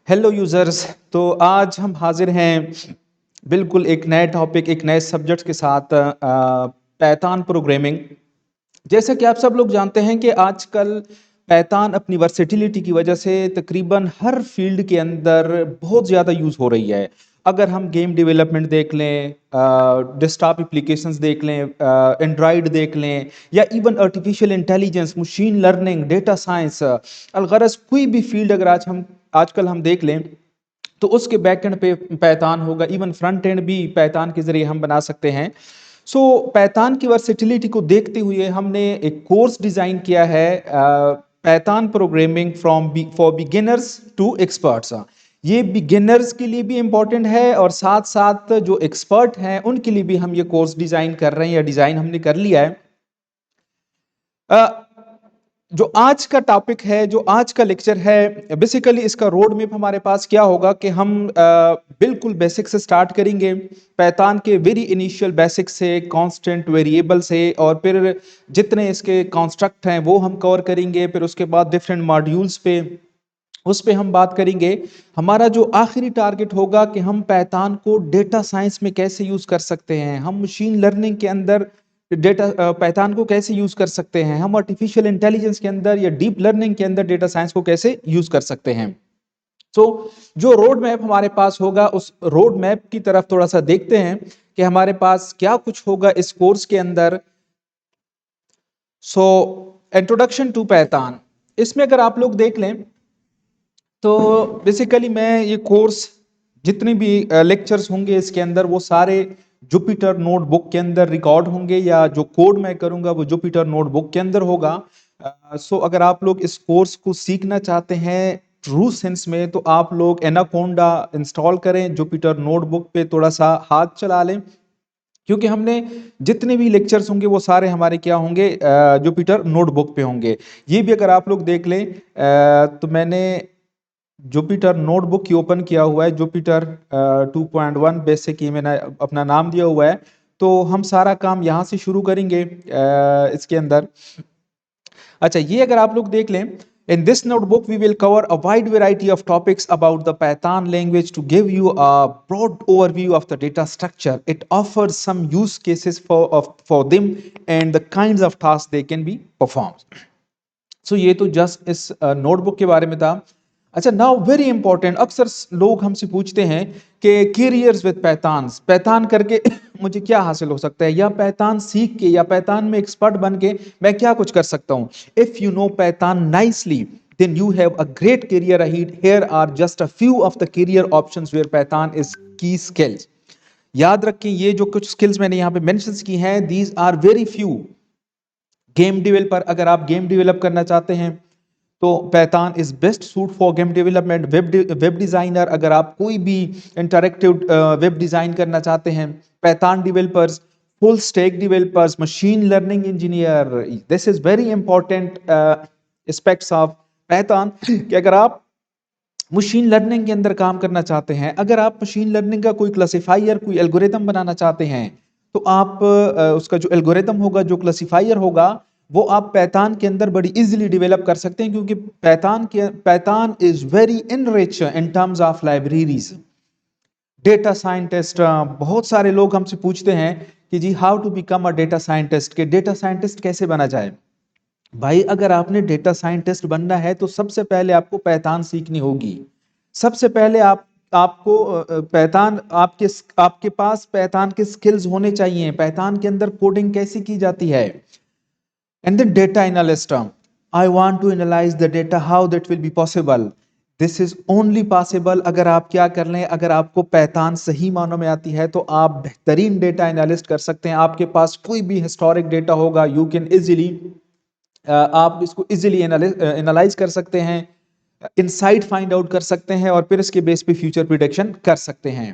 Hello users. तो आज हम हाजिर हैं बिल्कुल एक नए टॉपिक एक नए सब्जेक्ट के साथ पैथान प्रोग्रामिंग। जैसे कि आप सब लोग जानते हैं कि आजकल पैथान अपनी वर्सेटिलिटी की वजह से तकरीबन हर फील्ड के अंदर बहुत ज़्यादा यूज़ हो रही है। अगर हम गेम डेवलपमेंट देख लें, डेस्कटॉप एप्लीकेशंस देख लें, एंड्रॉयड देख लें, या even artificial intelligence, machine learning, data science, अलगरज कोई भी फील्ड अगर आजकल हम देख लें तो उसके बैक एंड पे पैथान होगा। इवन फ्रंट एंड भी पैथान के जरिए हम बना सकते हैं। सो पैथान की वर्सेटिलिटी को देखते हुए हमने एक कोर्स डिजाइन किया है, Python programming from for beginners to experts. ये बिगिनर्स के लिए भी इम्पोर्टेंट है और साथ साथ जो एक्सपर्ट हैं उनके लिए भी हम ये कोर्स डिजाइन कर रहे हैं या डिजाइन हमने कर लिया है। जो आज का टॉपिक है, जो आज का लेक्चर है, बेसिकली इसका रोड मैप हमारे पास क्या होगा कि हम बिल्कुल बेसिक से स्टार्ट करेंगे, पैथान के वेरी इनिशियल बेसिक से, कांस्टेंट वेरिएबल से, और फिर जितने इसके कॉन्स्ट्रक्ट हैं वो हम कवर करेंगे। फिर उसके बाद डिफरेंट मॉड्यूल्स पे उस पे हम बात करेंगे। हमारा जो आखिरी टारगेट होगा कि हम पैथान को डेटा साइंस में कैसे यूज कर सकते हैं, हम मशीन लर्निंग के अंदर डेटा पैथान को कैसे यूज कर सकते हैं, हम आर्टिफिशियल इंटेलिजेंस के अंदर या डीप लर्निंग के अंदर डेटा साइंस को कैसे यूज कर सकते हैं। सो जो रोड मैप हमारे पास होगा उस रोड मैप की तरफ थोड़ा सा देखते हैं कि हमारे पास क्या कुछ होगा इस कोर्स के अंदर। सो इंट्रोडक्शन टू पैथान, इसमें अगर आप लोग देख लें तो बेसिकली मैं ये कोर्स जितने भी लेक्चर्स होंगे इसके अंदर वो सारे जुपिटर नोटबुक के अंदर रिकॉर्ड होंगे, या जो कोड मैं करूंगा वो जुपिटर नोटबुक के अंदर होगा। सो अगर आप लोग इस कोर्स को सीखना चाहते हैं ट्रू सेंस में तो आप लोग एनाकोंडा इंस्टॉल करें, जुपिटर नोटबुक पे थोड़ा सा हाथ चला लें, क्योंकि हमने जितने भी लेक्चर्स होंगे वो सारे हमारे क्या होंगे, जुपिटर नोटबुक पे होंगे। ये भी अगर आप लोग देख लें, तो मैंने जुपिटर नोटबुक की ओपन किया हुआ है, जुपिटर 2.1 बेसिक, ये मैंने अपना नाम दिया हुआ है। तो हम सारा काम यहाँ से शुरू करेंगे इसके अंदर। अच्छा, ये अगर आप लोग देख लें, in this notebook we will cover a wide variety of topics about the Python language to give you a broad overview of the data structure. It offers some use cases for them and the kinds of tasks they can be performed. सो ये तो just इस notebook के बारे में था। अच्छा, now very important, अक्सर लोग हमसे पूछते हैं कि कैरियर्स विद पैथान, पैथान करके मुझे क्या हासिल हो सकता है, या पैथान सीख के या पैथान में एक्सपर्ट बन के मैं क्या कुछ कर सकता हूँ। If you know पैथान nicely then you have a great career ahead. Here are just a few of the career options where Python is key skills. याद रखें, ये जो कुछ स्किल्स मैंने यहाँ पे मेंशंस की हैं, these are very few. Game developer, अगर आप गेम डेवलप करना चाहते हैं तो पैथान is best suit for game development. Web designer, अगर आप कोई भी इंटरेक्टिव वेब डिजाइन करना चाहते हैं, पैथान developers, full stack developers, machine learning engineer, this is very important aspects of पैथान कि अगर आप मशीन लर्निंग के अंदर काम करना चाहते हैं, अगर आप मशीन लर्निंग का कोई क्लासिफायर, कोई एल्गोरिथम बनाना चाहते हैं, तो आप उसका जो एल्गोरिथम होगा, जो क्लासिफायर होगा, वो आप पैथान के अंदर बड़ी इजीली डेवलप कर सकते हैं, क्योंकि Python is very enrich in terms of libraries. Data scientist, बहुत सारे लोग हमसे पूछते हैं कि जी how to become a data scientist, के डेटा साइंटिस्ट कैसे बना जाए। भाई, अगर आपने डेटा साइंटिस्ट बनना है तो सबसे पहले आपको पैथान सीखनी होगी। सबसे पहले आपको पैथान, आपके पास पैथान के स्किल्स होने चाहिए, पैथान के अंदर कोडिंग कैसे की जाती है। And then data analyst, I want to analyse the data, how that will be possible. This is only possible अगर आप क्या कर लें, अगर आपको पैथान सही मानों में आती है तो आप बेहतरीन डेटा एनालिस्ट कर सकते हैं। आपके पास कोई भी हिस्टोरिक डेटा होगा, यू कैन इजीली, आप इसको इजीली एनालाइज कर सकते हैं, इनसाइट फाइंड आउट कर सकते हैं, और फिर इसके बेस पे फ्यूचर प्रिडिक्शन कर सकते हैं।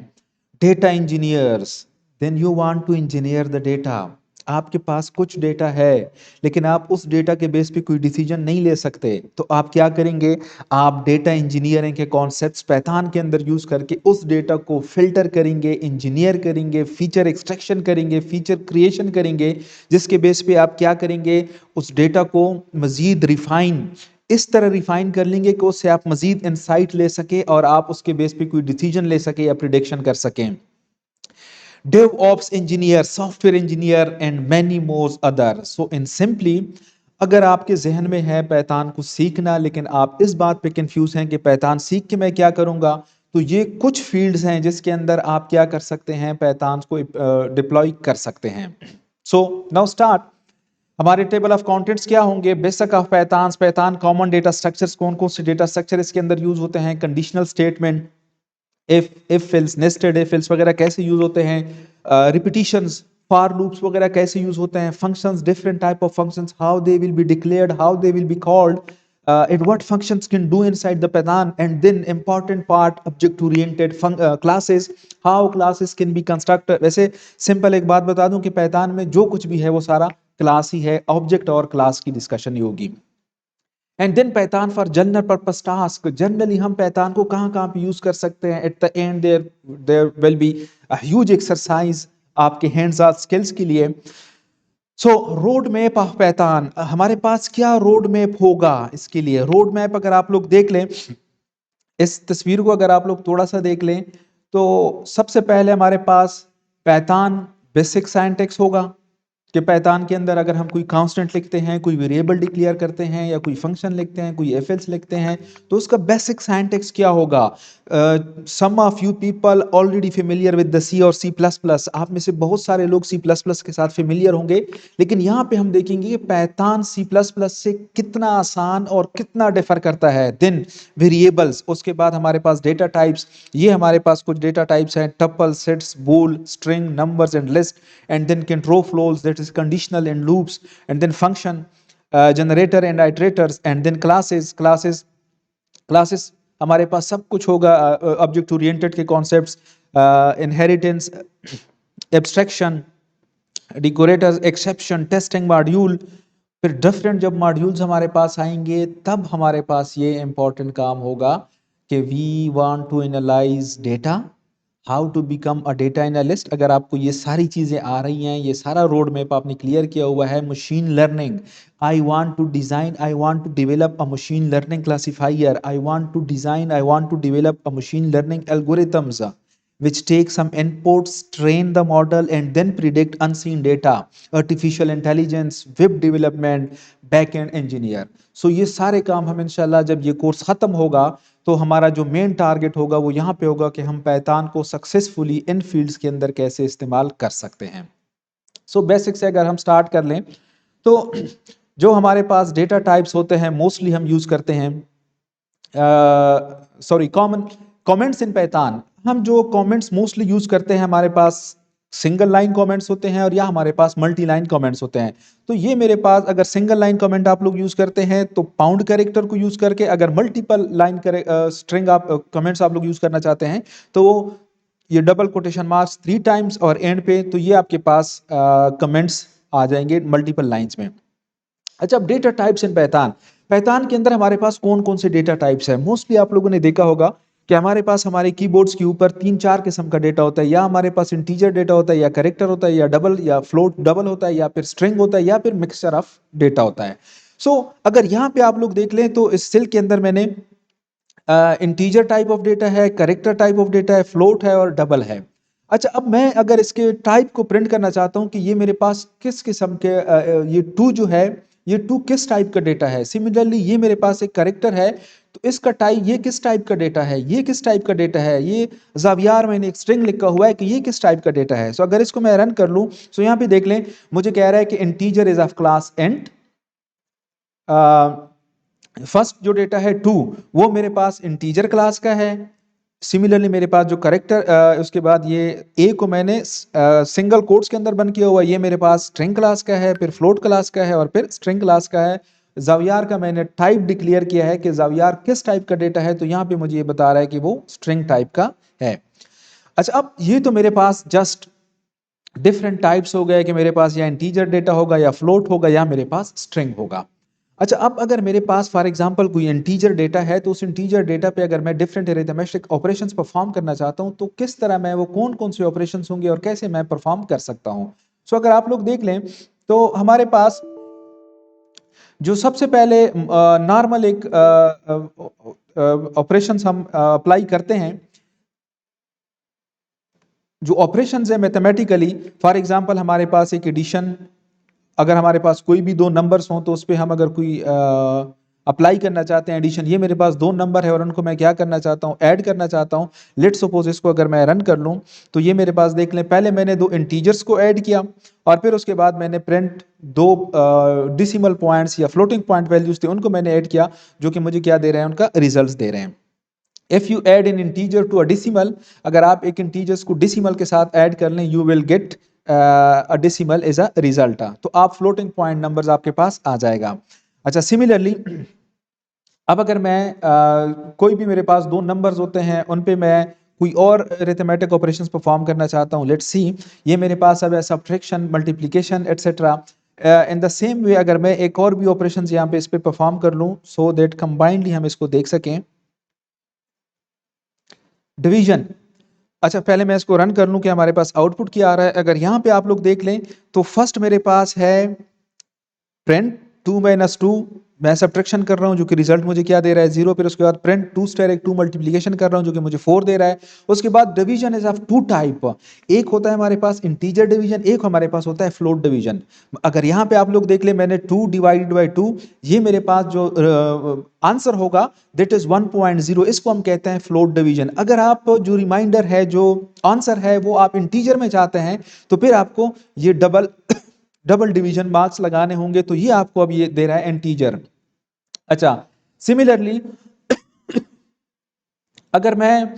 Data engineers, then you want to engineer the data. आपके पास कुछ डेटा है लेकिन आप उस डेटा के बेस पे कोई डिसीजन नहीं ले सकते, तो आप क्या करेंगे, आप डेटा इंजीनियरिंग के कॉन्सेप्ट्स पैथान के अंदर यूज करके उस डेटा को फिल्टर करेंगे, इंजीनियर करेंगे, फीचर एक्सट्रैक्शन करेंगे, फीचर क्रिएशन करेंगे, जिसके बेस पे आप क्या करेंगे, उस डेटा को मजीद रिफाइन इस तरह रिफाइन कर लेंगे कि उससे आप मजीद इंसाइट ले सके और आप उसके बेस पे कोई डिसीजन ले सके या प्रिडिक्शन कर सकें। DevOps engineer, software engineer and many more other. So in simply, अगर आपके जहन में है पाइथन को सीखना लेकिन आप इस बात पे कंफ्यूज हैं कि पाइथन सीख के मैं क्या करूंगा, तो ये कुछ फील्ड्स हैं जिसके अंदर आप क्या कर सकते हैं, पाइथन को डिप्लॉय कर सकते हैं। So now start. हमारे टेबल ऑफ कंटेंट्स क्या होंगे, basic of Python, Python common data structures, कौन कौन से डेटा स्ट्रक्चर इसके अंदर यूज होते हैं, conditional statement, if else, nested if else वगैरह कैसे यूज होते हैं, रिपीटिशंस, फॉर लूप्स वगैरह कैसे यूज होते हैं, functions, different type of functions, how they will be declared, how they will be called, and what functions can do inside the Python, and then important part object oriented classes, how classes can be constructed। वैसे simple एक बात बता दूं कि Python में जो कुछ भी है वो सारा क्लास ही है, ऑब्जेक्ट और क्लास की डिस्कशन ही होगी। And then Python for general purpose task, generally हम पाइथन को कहाँ कहाँ पे यूज कर सकते हैं। At the end there there will be a huge exercise आपके हैंड्स ऑन स्किल्स के लिए। So road map of Python, हमारे पास क्या रोड मैप होगा इसके लिए। रोड मैप अगर आप लोग देख लें, इस तस्वीर को अगर आप लोग थोड़ा सा देख लें, तो सबसे पहले हमारे पास पाइथन बेसिक सिंटैक्स होगा कि पाइथन के अंदर अगर हम कोई कांस्टेंट लिखते हैं, कोई वेरिएबल डिक्लेयर करते हैं या कोई फंक्शन लिखते हैं, कोई एफएल्स लिखते हैं, तो उसका बेसिक सिंटैक्स क्या होगा। Some of you people already familiar with the C और सी प्लस प्लस, आप में से बहुत सारे लोग सी प्लस प्लस के साथ फेमिलियर होंगे, लेकिन यहाँ पे हम देखेंगे पाइथन सी प्लस प्लस से कितना आसान और कितना डिफर करता है। देन वेरिएबल्स, उसके बाद हमारे पास डेटा टाइप्स, ये हमारे पास कुछ डेटा टाइप्स हैं, tuple, sets, bool, string, numbers and list, and then control flows, that is conditional and loops, and then function, generator and iterators, and then classes हमारे पास सब कुछ होगा, ऑब्जेक्ट ओरिएंटेड के concepts, inheritance, abstraction, decorators, exception, testing module. फिर different जब modules हमारे पास आएंगे तब हमारे पास ये इंपॉर्टेंट काम होगा कि we want to analyse data, how to become a data analyst. अगर आपको ये सारी चीज़ें आ रही हैं, ये सारा रोड मैप आपने क्लियर किया हुआ है, machine learning, I want to design, I want to develop a machine learning classifier, I want to design, I want to develop a machine learning algorithms which take some inputs, train the model, and then predict unseen data, artificial intelligence, web development, back-end engineer। So ये सारे काम हम इंशाल्लाह जब ये course ख़त्म होगा तो हमारा जो मेन टारगेट होगा वो यहाँ पे होगा कि हम पाइथन को सक्सेसफुली इन फील्ड्स के अंदर कैसे इस्तेमाल कर सकते हैं। सो बेसिक से अगर हम स्टार्ट कर लें तो जो हमारे पास डेटा टाइप्स होते हैं मोस्टली हम यूज़ करते हैं, कॉमन कमेंट्स इन पाइथन। हम जो कमेंट्स मोस्टली यूज करते हैं, हमारे पास सिंगल लाइन कमेंट्स होते हैं और या हमारे पास मल्टी लाइन कमेंट्स होते हैं। तो ये मेरे पास अगर सिंगल लाइन कमेंट आप लोग यूज करते हैं तो पाउंड कैरेक्टर को यूज करके, अगर मल्टीपल लाइन स्ट्रिंग आप कमेंट्स आप लोग यूज करना चाहते हैं तो ये डबल कोटेशन मार्क्स 3 टाइम्स और एंड पे, तो ये आपके पास कमेंट्स आ जाएंगे मल्टीपल लाइंस में। अच्छा, अब data types in Python, Python के अंदर हमारे पास कौन कौन से डेटा टाइप्स हैं। मोस्टली आप लोगों ने देखा होगा कि हमारे पास हमारे कीबोर्ड्स के ऊपर 3-4 किस्म का डेटा होता है, या हमारे पास इंटीजर डेटा होता है, या कैरेक्टर होता है, या डबल या फ्लोट डबल होता है, या फिर स्ट्रिंग होता है, या फिर मिक्सचर ऑफ डेटा होता है। सो अगर यहाँ पे आप लोग देख लें तो इस सेल के अंदर मैंने इंटीजर टाइप ऑफ डेटा है, कैरेक्टर टाइप ऑफ डेटा है, फ्लोट है और डबल है। अच्छा, अब मैं अगर इसके टाइप को प्रिंट करना चाहता हूं कि ये मेरे पास किस किस्म के ये टू जो है, ये टू किस टाइप का डेटा है। सिमिलरली ये मेरे पास एक कैरेक्टर है, तो इसका टाइप, ये किस टाइप का डेटा है, ये किस टाइप का डेटा है, ये जावियार मैंने एक स्ट्रिंग लिखा हुआ है कि ये किस टाइप का डेटा है। सो अगर इसको मैं रन कर लूं, सो यहाँ पे देख लें मुझे कह रहा है कि integer is of class int, first जो डेटा है 2 वो मेरे पास इंटीजर क्लास का है। सिमिलरली मेरे पास जो करेक्टर उसके बाद ये ए को मैंने सिंगल कोट्स के अंदर बंद किया हुआ, ये मेरे पास स्ट्रिंग क्लास का है, फिर फ्लोट क्लास का है और फिर स्ट्रिंग क्लास का है। जावियार का मैंने टाइप डिक्लेयर किया है कि जावियार किस टाइप का डेटा है, तो यहाँ पे मुझे ये बता रहा है कि वो स्ट्रिंग टाइप का है। अच्छा, अब ये तो मेरे पास जस्ट डिफरेंट टाइप्स हो गए कि मेरे पास या इंटीजर डेटा होगा या फ्लोट होगा या मेरे पास स्ट्रिंग होगा। अच्छा, अब अगर मेरे पास फॉर एग्जांपल कोई इंटीजर डेटा है तो उस इंटीजर डेटा पे अगर मैं डिफरेंट अरिथमेटिक ऑपरेशंस परफॉर्म करना चाहता हूं तो किस तरह मैं वो कौन कौन से ऑपरेशंस होंगे और कैसे मैं परफॉर्म कर सकता हूं। सो अगर आप लोग देख लें तो हमारे पास जो सबसे पहले नॉर्मल एक ऑपरेशंस हम अप्लाई करते हैं, जो ऑपरेशंस है मैथमेटिकली, फॉर एग्जांपल हमारे पास एक एडिशन, अगर हमारे पास कोई भी दो नंबर्स हों तो उस पर हम अगर कोई अप्लाई करना चाहते हैं एडिशन, ये मेरे पास दो नंबर है और उनको मैं क्या करना चाहता हूँ, ऐड करना चाहता हूँ। लेट सपोज इसको अगर मैं रन कर लूँ तो ये मेरे पास देख लें, पहले मैंने दो इंटीजर्स को ऐड किया और फिर उसके बाद मैंने प्रिंट दो डिसिमल पॉइंट्स या फ्लोटिंग पॉइंट वैल्यूज थे उनको मैंने ऐड किया, जो कि मुझे क्या दे रहे हैं, उनका रिजल्ट दे रहे हैं। If you add in integer to a decimal, अगर आप एक इंटीजर्स को डिसिमल के साथ ऐड कर लें, you will get a decimal as a result. तो आप फ्लोटिंग पॉइंट नंबर्स आपके पास आ जाएगा। अच्छा, सिमिलरली अब अगर मैं कोई भी मेरे पास दो नंबर्स होते हैं उन पे मैं कोई और अरिथमेटिक ऑपरेशंस परफॉर्म करना चाहता हूँ, लेट्स सी, ये मेरे पास अब है subtraction, multiplication etcetera. In the same way अगर मैं एक और भी ऑपरेशंस यहाँ पे इस पे परफॉर्म कर लूँ सो दैट कंबाइंडली हम इसको देख सकें, डिवीजन। अच्छा, पहले मैं इसको रन कर लूं कि हमारे पास आउटपुट क्या आ रहा है। अगर यहाँ पे आप लोग देख लें तो फर्स्ट मेरे पास है प्रिंट 2 - 2, मैं सब्ट्रैक्शन कर रहा हूँ जो कि रिजल्ट मुझे क्या दे रहा है, 0। फिर उसके बाद प्रिंट 2 स्टार 2 मल्टीप्लिकेशन कर रहा हूँ जो कि मुझे 4 दे रहा है। उसके बाद division is of two type, एक होता है हमारे पास इंटीजर डिवीजन, एक हमारे पास होता है फ्लोट डिवीजन। अगर यहाँ पे आप लोग देख ले, मैंने 2 डिवाइडेड बाई 2, ये मेरे पास जो आंसर होगा दैट इज 1.0, इसको हम कहते हैं फ्लोट डिवीजन। अगर आप जो रिमाइंडर है, जो आंसर है वो आप इंटीजर में चाहते हैं तो फिर आपको ये डबल डिवीजन मार्क्स लगाने होंगे, तो ये आपको अब ये दे रहा है इंटीजर। अच्छा, सिमिलरली अगर मैं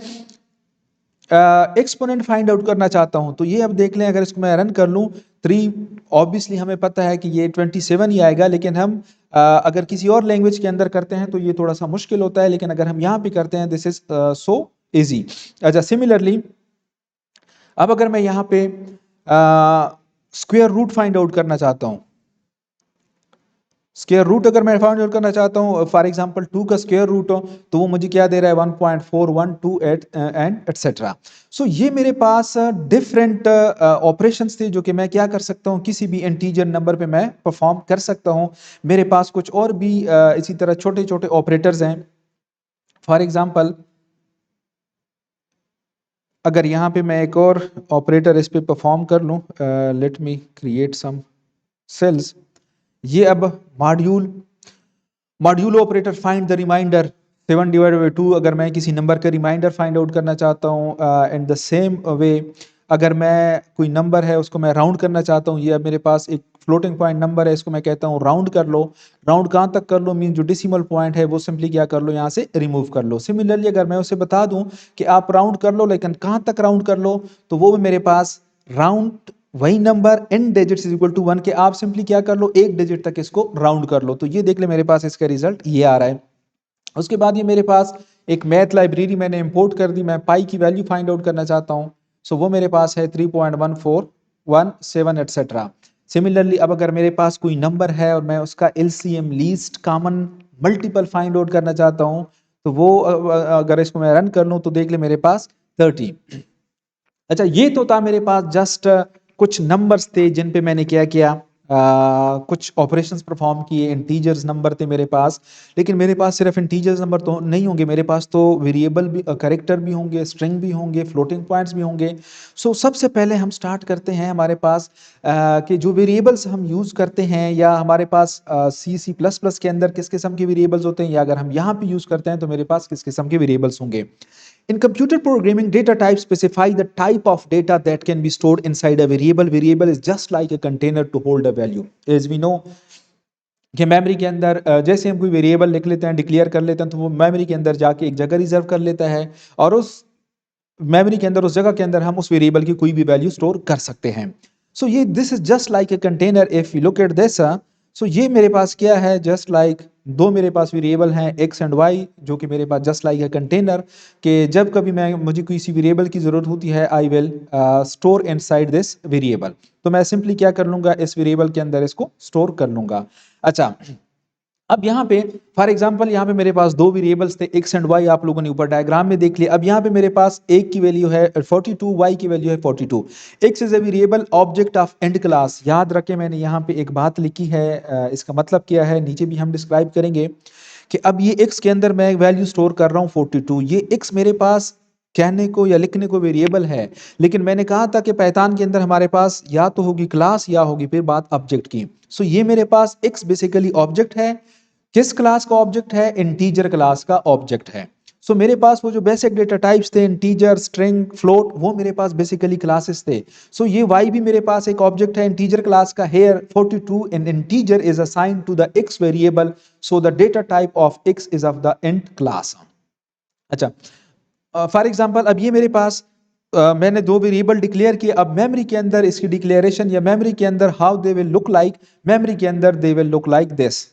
एक्सपोनेंट फाइंड आउट करना चाहता हूं तो ये अब देख लें, अगर इसको मैं रन कर लूं 3, ऑब्वियसली हमें पता है कि ये 27 ही आएगा, लेकिन हम अगर किसी और लैंग्वेज के अंदर करते हैं तो ये थोड़ा सा मुश्किल होता है, लेकिन अगर हम यहाँ पे करते हैं दिस इज सो इजी। अच्छा, सिमिलरली अब अगर मैं यहाँ पे स्क्वायर रूट फाइंड आउट करना चाहता हूँ, स्क्वायर रूट अगर मैं फाइंड आउट करना चाहता हूँ, फॉर एग्जांपल 2 का स्क्वायर रूट हो तो वो मुझे क्या दे रहा है, 1.4128 एंड एटसेट्रा। सो ये मेरे पास डिफरेंट ऑपरेशंस थे जो कि मैं क्या कर सकता हूँ, किसी भी इंटीजर नंबर पे मैं परफॉर्म कर सकता हूँ। मेरे पास कुछ और भी इसी तरह छोटे छोटे ऑपरेटर्स हैं। फॉर एग्जांपल अगर यहाँ पे मैं एक और ऑपरेटर इस पे परफॉर्म कर लूँ, let me create some cells. ये अब module modulo operator find the remainder 7/2, अगर मैं किसी नंबर का रिमाइंडर फाइंड आउट करना चाहता हूँ। इन द सेम वे अगर मैं कोई नंबर है उसको मैं राउंड करना चाहता हूँ, ये अब मेरे पास एक फ्लोटिंग पॉइंट नंबर है, इसको मैं कहता हूँ राउंड कर लो। राउंड कहाँ तक कर लो, मीन जो डिसिमल पॉइंट है वो सिंपली क्या कर लो, यहाँ से रिमूव कर लो। सिमिलरली अगर मैं उसे बता दूं कि आप राउंड कर लो, लेकिन कहाँ तक राउंड कर लो, तो वो भी मेरे पास राउंड वही number n digits is equal to 1 के आप सिंपली क्या कर लो, एक डिजिट तक इसको राउंड कर लो। तो ये देख ले मेरे पास इसका रिजल्ट ये आ रहा है। उसके बाद ये मेरे पास एक मैथ लाइब्रेरी मैंने इंपोर्ट कर दी, मैं पाई की वैल्यू फाइंड आउट करना चाहता हूँ, सो वो मेरे पास है 3.1417 एटसेट्रा। सिमिलरली अब अगर मेरे पास कोई नंबर है और मैं उसका LCM least common multiple find out करना चाहता हूँ, तो वो अगर इसको मैं रन कर लूँ तो देख ले मेरे पास 30। अच्छा, ये तो था मेरे पास जस्ट कुछ नंबर्स थे जिन पे मैंने क्या किया, कुछ ऑपरेशंस परफॉर्म किए, इंटीजर्स नंबर थे मेरे पास। लेकिन मेरे पास सिर्फ इंटीजर्स नंबर तो नहीं होंगे, मेरे पास तो वेरिएबल भी, करेक्टर भी होंगे, स्ट्रिंग भी होंगे, फ्लोटिंग पॉइंट्स भी होंगे। सो सबसे पहले हम स्टार्ट करते हैं हमारे पास कि जो वेरिएबल्स हम यूज़ करते हैं, या हमारे पास C++ के अंदर किस किस्म के वेरिएबल्स होते हैं, या अगर हम यहाँ पे यूज़ करते हैं तो मेरे पास किस किस्म के वेरिएबल्स होंगे। In computer programming, data types specify the type of data that can be stored inside a variable. Variable is just like a container to hold a value. As we know कि memory के अंदर जैसे हम कोई variable लिख लेते हैं, declare कर लेते हैं, तो वो मेमोरी के अंदर जाके एक जगह रिजर्व कर लेता है और उस मेमोरी के अंदर, उस जगह के अंदर हम उस वेरिएबल की कोई भी वैल्यू स्टोर कर सकते हैं। सो ये this is just like a container. If you look at this, so ये मेरे पास क्या है, जस्ट लाइक दो मेरे पास वेरिएबल हैं x एंड y, जो कि मेरे पास जस्ट लाइक ए कंटेनर कि जब कभी मैं मुझे किसी वेरिएबल की ज़रूरत होती है, I will store inside this variable. तो मैं सिंपली क्या कर लूँगा, इस वेरिएबल के अंदर इसको स्टोर कर लूँगा। अच्छा, अब यहाँ पे फॉर एग्जांपल यहाँ पे मेरे पास दो वेरिएबल्स थे x एंड y, आप लोगों ने ऊपर डायग्राम में देख लिया। अब यहाँ पे मेरे पास एक की वैल्यू है 42, y की वैल्यू है 42। x is a variable object of and class. याद रखें मैंने यहाँ पे एक बात लिखी है, इसका मतलब क्या है नीचे भी हम डिस्क्राइब करेंगे कि अब ये x के अंदर मैं वैल्यू स्टोर कर रहा हूँ 42। ये x मेरे पास कहने को या लिखने को वेरिएबल है, लेकिन मैंने कहा था कि पाइथन के अंदर हमारे पास या तो होगी क्लास या होगी फिर बात ऑब्जेक्ट की। सो ये मेरे पास x बेसिकली ऑब्जेक्ट है। किस क्लास का ऑब्जेक्ट है? इंटीजर क्लास का ऑब्जेक्ट है। सो मेरे पास वो जो बेसिक डेटा टाइप्स थे इंटीजर, स्ट्रिंग, फ्लोट, वो मेरे पास बेसिकली क्लासेस थे। सो ये y भी मेरे पास एक ऑब्जेक्ट है इंटीजर क्लास का। Here 42 in integer is assigned to the x variable, so the data type of x is of the int class. अच्छा, फॉर एग्जांपल अब ये मेरे पास मैंने दो वेरिएबल डिक्लेयर किए। अब मेमोरी के अंदर इसकी डिक्लेरेशन या मेमोरी के अंदर how they will look like, memory के अंदर they will look like this.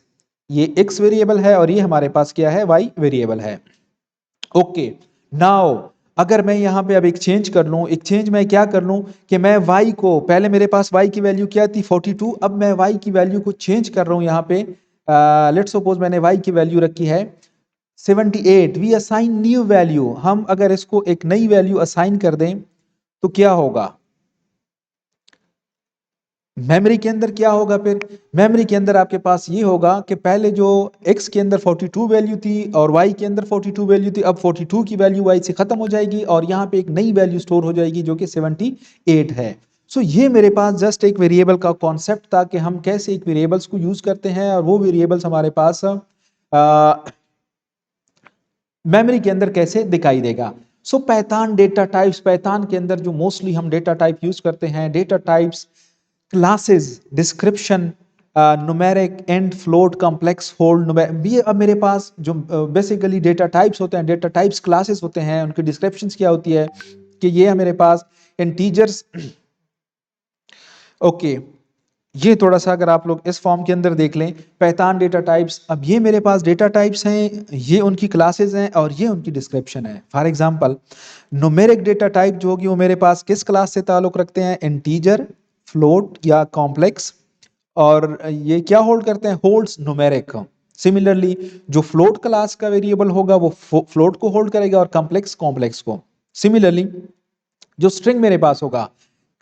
ये x वेरिएबल है और ये हमारे पास क्या है? y वेरिएबल है। ओके, नाउ अगर मैं यहाँ पे अब एक्सचेंज कर लूँ, एक्सचेंज मैं क्या कर लूँ कि मैं y को, पहले मेरे पास y की वैल्यू क्या थी? 42। अब मैं y की वैल्यू को चेंज कर रहा हूँ यहाँ पे। लेट्स सपोज मैंने y की वैल्यू रखी है 78। We assign new value. हम अगर इसको एक नई वैल्यू असाइन कर दें तो क्या होगा? मेमोरी के अंदर क्या होगा? फिर मेमोरी के अंदर आपके पास ये होगा कि पहले जो x के अंदर 42 वैल्यू थी और y के अंदर 42 वैल्यू थी, अब 42 की वैल्यू y से खत्म हो जाएगी और यहाँ पे एक नई वैल्यू स्टोर हो जाएगी जो कि 78 है। सो ये मेरे पास जस्ट एक वेरिएबल का कॉन्सेप्ट था कि हम कैसे एक वेरिएबल्स को यूज करते हैं और वो वेरिएबल्स हमारे पास मेमोरी के अंदर कैसे दिखाई देगा। सो पाइथन डेटा टाइप्स, पाइथन के अंदर जो मोस्टली हम डेटा टाइप यूज करते हैं, data types, classes, description, numeric, and, float, complex, hold, ये अब मेरे पास जो बेसिकली डेटा टाइप्स होते हैं, डेटा टाइप्स क्लासेस होते हैं, उनकी डिस्क्रिप्शंस क्या होती है कि ये मेरे पास इंटीजर्स। ओके, ये थोड़ा सा अगर आप लोग इस फॉर्म के अंदर देख लें, पाइथन डेटा टाइप्स, अब ये मेरे पास डेटा टाइप्स हैं, ये उनकी क्लासेस हैं और ये उनकी डिस्क्रिप्शन है। For example numeric data type जो होगी वो मेरे पास किस क्लास से ताल्लुक रखते हैं? इंटीजर, फ्लोट या कॉम्प्लेक्स। और ये क्या होल्ड करते हैं? Holds numeric. सिमिलरली जो फ्लोट क्लास का वेरिएबल होगा वो फ्लोट को होल्ड करेगा और कॉम्प्लेक्स कॉम्प्लेक्स को। सिमिलरली जो स्ट्रिंग मेरे पास होगा,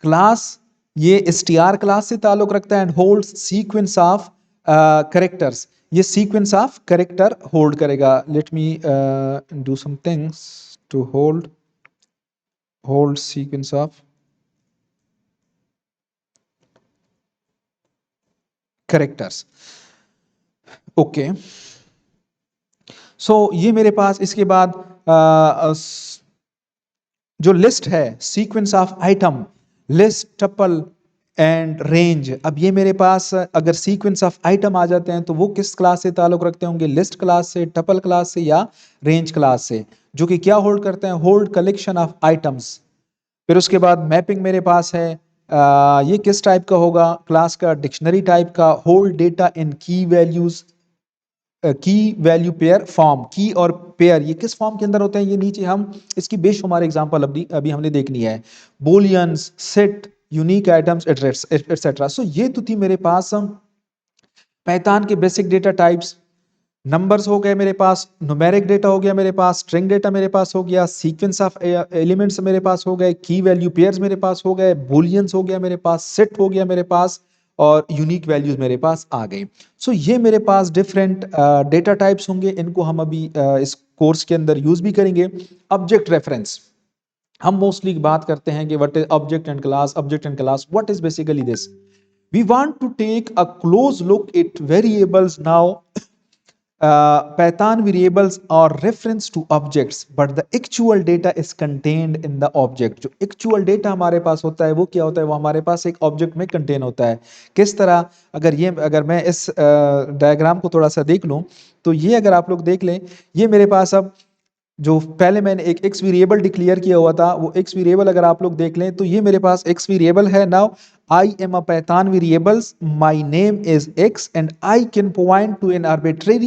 क्लास ये str क्लास से ताल्लुक रखता है and holds sequence of characters, ये सीक्वेंस ऑफ करेक्टर होल्ड करेगा। Let me do some things to hold sequence of characters. Okay, so ये मेरे पास इसके बाद जो लिस्ट है, sequence of item, list, tuple and range. अब ये मेरे पास अगर सीक्वेंस ऑफ आइटम आ जाते हैं तो वो किस क्लास से ताल्लुक रखते होंगे? लिस्ट क्लास से, टपल क्लास से या रेंज क्लास से, जो कि क्या होल्ड करते हैं? Hold collection of items. फिर उसके बाद मैपिंग मेरे पास है, ये किस टाइप का होगा? क्लास का, डिक्शनरी टाइप का। होल्ड डेटा इन की वैल्यूज, की वैल्यू पेयर फॉर्म। की और पेयर ये किस फॉर्म के अंदर होते हैं? ये नीचे हम इसकी बेशुमार एग्जांपल अभी हमने देखनी है। बूलियंस, सेट, यूनिक आइटम्स, एटसेट्रा। सो ये तो थी मेरे पास पाइथन के बेसिक डेटा टाइप्स। नंबर्स हो गए मेरे पास, न्यूमेरिक डेटा हो गया मेरे पास, स्ट्रिंग डेटा मेरे पास हो गया, सीक्वेंस ऑफ एलिमेंट्स मेरे पास हो गए, की वैल्यू पेयर्स मेरे पास हो गए, बूलियंस हो गया मेरे पास, सेट हो गया मेरे पास और यूनिक वैल्यूज मेरे पास आ गई। सो ये मेरे पास डिफरेंट डेटा टाइप्स होंगे, इनको हम अभी इस कोर्स के अंदर यूज भी करेंगे। ऑब्जेक्ट रेफरेंस, हम मोस्टली बात करते हैं कि what is object and class. Object and class, what is basically this? we want to take a close look at variables now. Python variables are reference to objects but the actual data is contained in the object। जो actual data हमारे पास होता है वो क्या होता है? वो हमारे पास एक object में contain होता है। किस तरह? अगर मैं इस डायग्राम को थोड़ा सा देख लूं तो ये अगर आप लोग देख लें, ये मेरे पास अब जो पहले मैंने एक x वेरिएबल डिक्लेयर किया हुआ था, वो x वेरिएबल अगर आप लोग देख लें तो ये मेरे पास x वेरिएबल है। Now I am a Python variables, my name is x and I can point to an arbitrary